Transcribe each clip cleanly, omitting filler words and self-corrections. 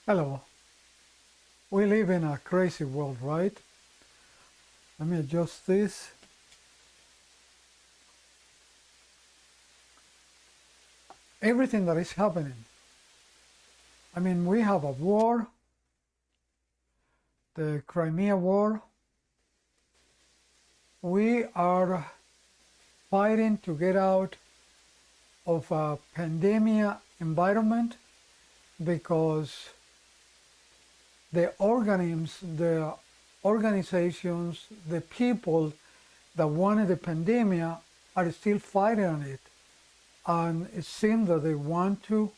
Hello. We live in a crazy world, right? Let me adjust this. Everything that is happening. I mean, we have a war, the Crimea War. We are fighting to get out of a pandemic environment because the organisms, the organizations, the people that wanted the pandemic are still fighting on it. And it seems that they want to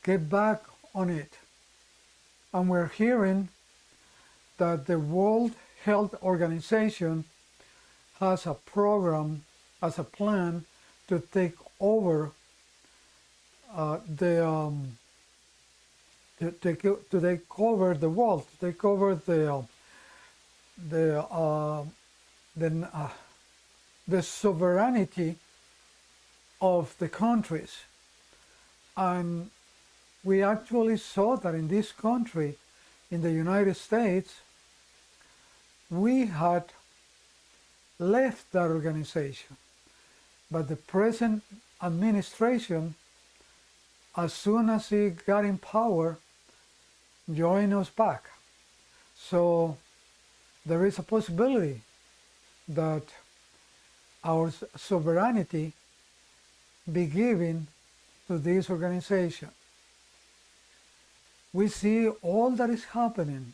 get back on it. And we're hearing that the World Health Organization has a program, has a plan to take over to take over the world, to take over the the, uh, the sovereignty of the countries. And we actually saw that in this country, in the United States, we had left that organization. But the present administration, as soon as it got in power, joined us back. So there is a possibility that our sovereignty be given to this organization. We see all that is happening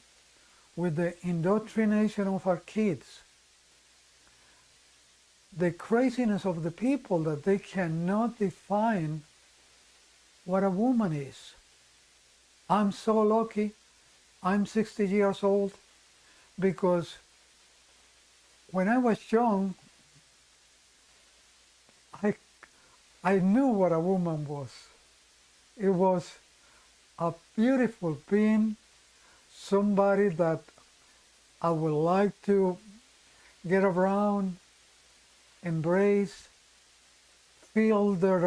with the indoctrination of our kids, the craziness of the people that they cannot define what a woman is. I'm so lucky, I'm 60 years old, because when I was young, I, I knew what a woman was. It was a beautiful being, somebody that I would like to get around, embrace, feel their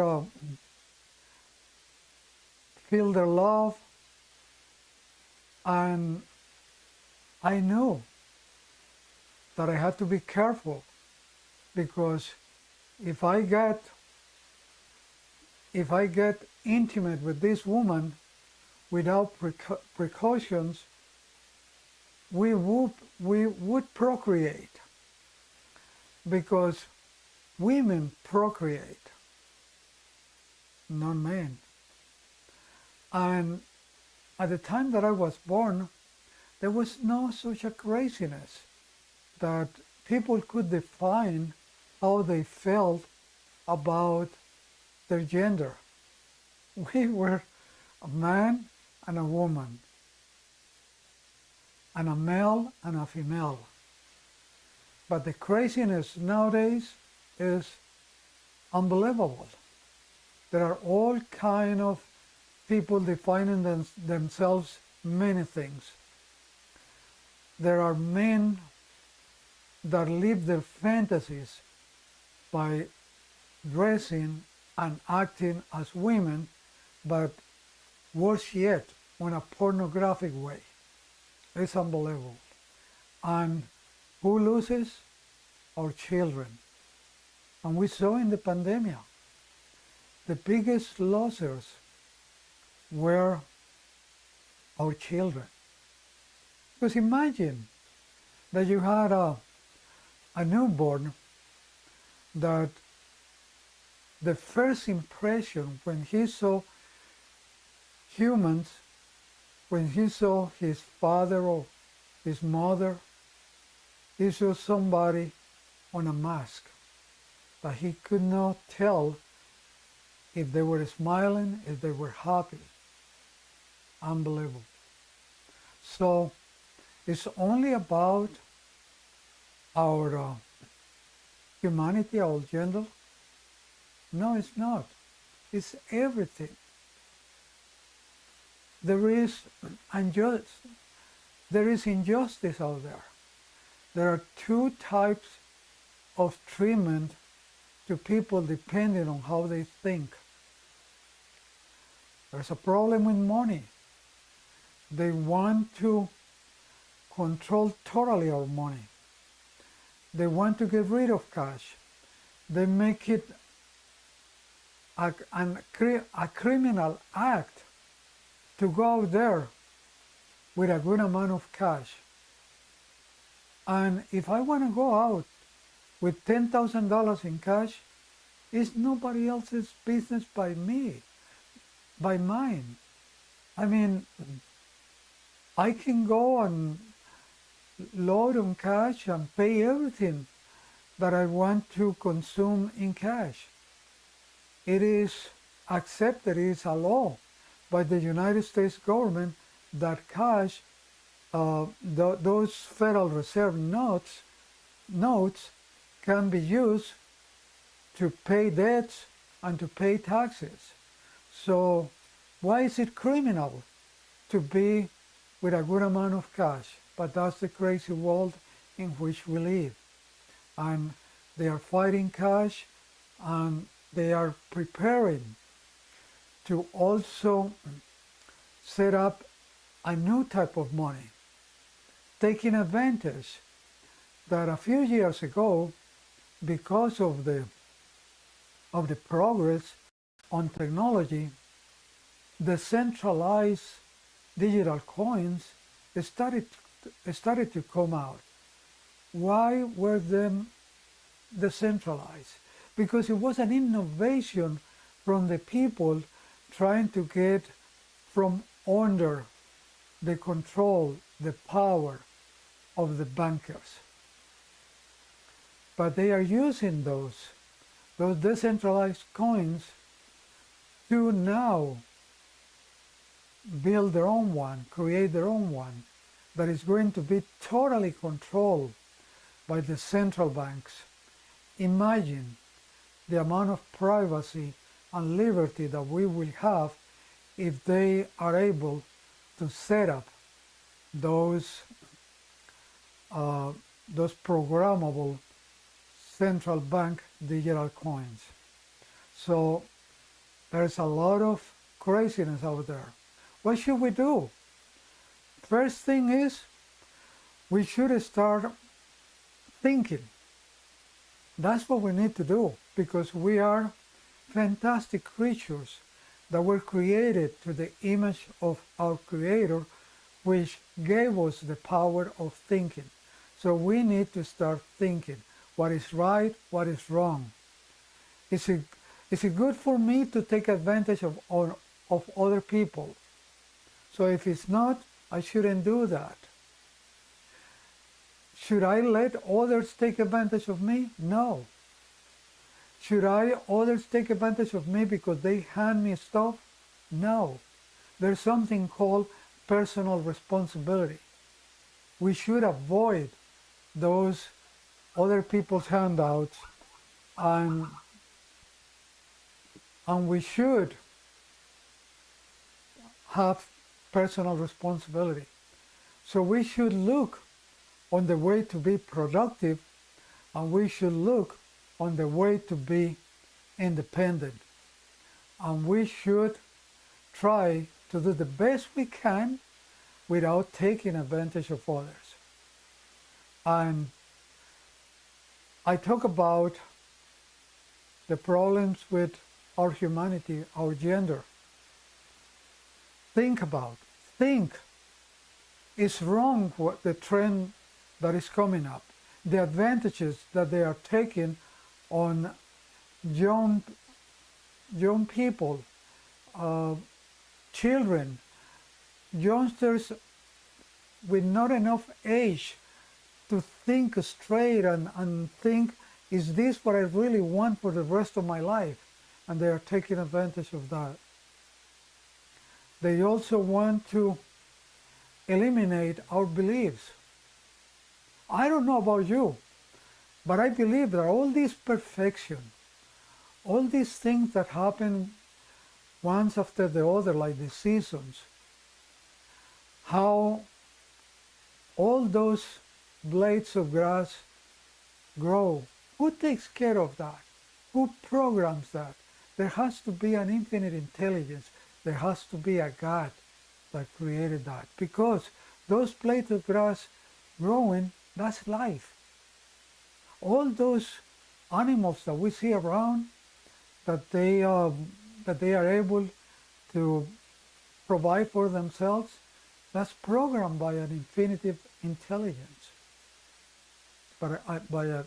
love, and I knew that I had to be careful, because if I get intimate with this woman without precautions, we would procreate, because women procreate, not men. And at the time that I was born, there was no such a craziness that people could define how they felt about their gender. We were a man and a woman, and a male and a female. But the craziness nowadays is unbelievable. There are all kind of people defining themselves many things. There are men that live their fantasies by dressing and acting as women, but worse yet, in a pornographic way. It's unbelievable. And who loses? Our children. And we saw in the pandemic, the biggest losers were our children. Because imagine that you had a newborn that the first impression when he saw humans, when he saw his father or his mother, he saw somebody on a mask that he could not tell if they were smiling, if they were happy. Unbelievable. So it's only about our humanity, our gender. No, it's not. It's everything. There is injustice out there. There are two types of treatment to people depending on how they think. There's a problem with money. They want to control totally our money. They want to get rid of cash. They make it a criminal act to go out there with a good amount of cash. And if I want to go out with $10,000 in cash, it's nobody else's business by me, by mine. I mean, I can go and load on cash and pay everything that I want to consume in cash. It is accepted, it is a law by the United States government that cash, those Federal Reserve notes can be used to pay debts and to pay taxes. So why is it criminal to be with a good amount of cash? But that's the crazy world in which we live. And they are fighting cash, and they are preparing to also set up a new type of money, taking advantage that a few years ago, because of the progress on technology, the centralized digital coins started to come out. Why were them decentralized? Because it was an innovation from the people trying to get from under the control, the power of the bankers. But they are using those decentralized coins to now build their own one, create their own one, that is going to be totally controlled by the central banks. Imagine the amount of privacy and liberty that we will have if they are able to set up those programmable central bank digital coins. So there's a lot of craziness out there. What should we do? First thing is, we should start thinking. That's what we need to do, because we are fantastic creatures that were created to the image of our Creator, which gave us the power of thinking. So we need to start thinking what is right, what is wrong. Is it good for me to take advantage of other people? So if it's not, I shouldn't do that. Should I let others take advantage of me? No. Should others take advantage of me because they hand me stuff? No. There's something called personal responsibility. We should avoid those other people's handouts, and we should have personal responsibility. So we should look on the way to be productive, and we should look on the way to be independent. And we should try to do the best we can without taking advantage of others. And I talk about the problems with our humanity, our gender. Think. It's wrong what the trend that is coming up, the advantages that they are taking on young people, children, youngsters with not enough age to think straight and think, is this what I really want for the rest of my life? And they are taking advantage of that. They also want to eliminate our beliefs. I don't know about you, but I believe that all this perfection, all these things that happen once after the other, like the seasons, how all those blades of grass grow, who takes care of that? Who programs that? There has to be an infinite intelligence. There has to be a God that created that, because those blades of grass growing, that's life. All those animals that we see around, that they are able to provide for themselves, that's programmed by an infinitive intelligence, by an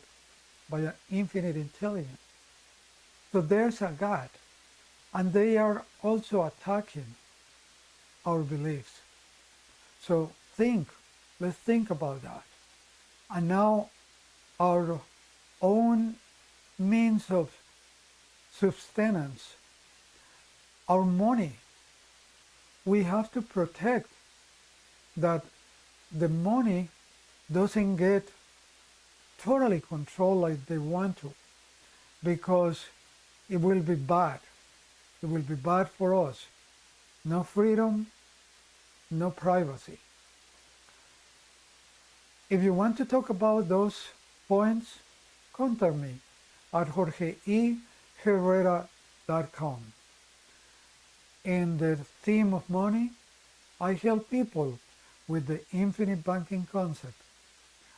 infinite intelligence. So there's a God, and they are also attacking our beliefs. So let's think about that. And now our own means of subsistence, our money, we have to protect that the money doesn't get totally controlled like they want to, because it will be bad. It will be bad for us. No freedom, no privacy. If you want to talk about those points, contact me at jorgeeherrera.com. In the theme of money, I help people with the infinite banking concept,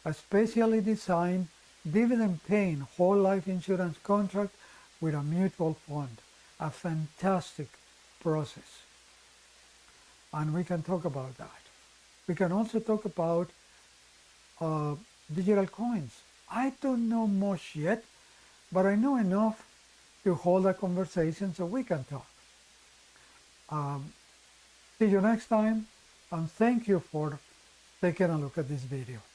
a specially designed dividend-paying whole life insurance contract with a mutual fund, a fantastic process. And we can talk about that. We can also talk about digital coins. I don't know much yet, but I know enough to hold a conversation so we can talk. See you next time, and thank you for taking a look at this video.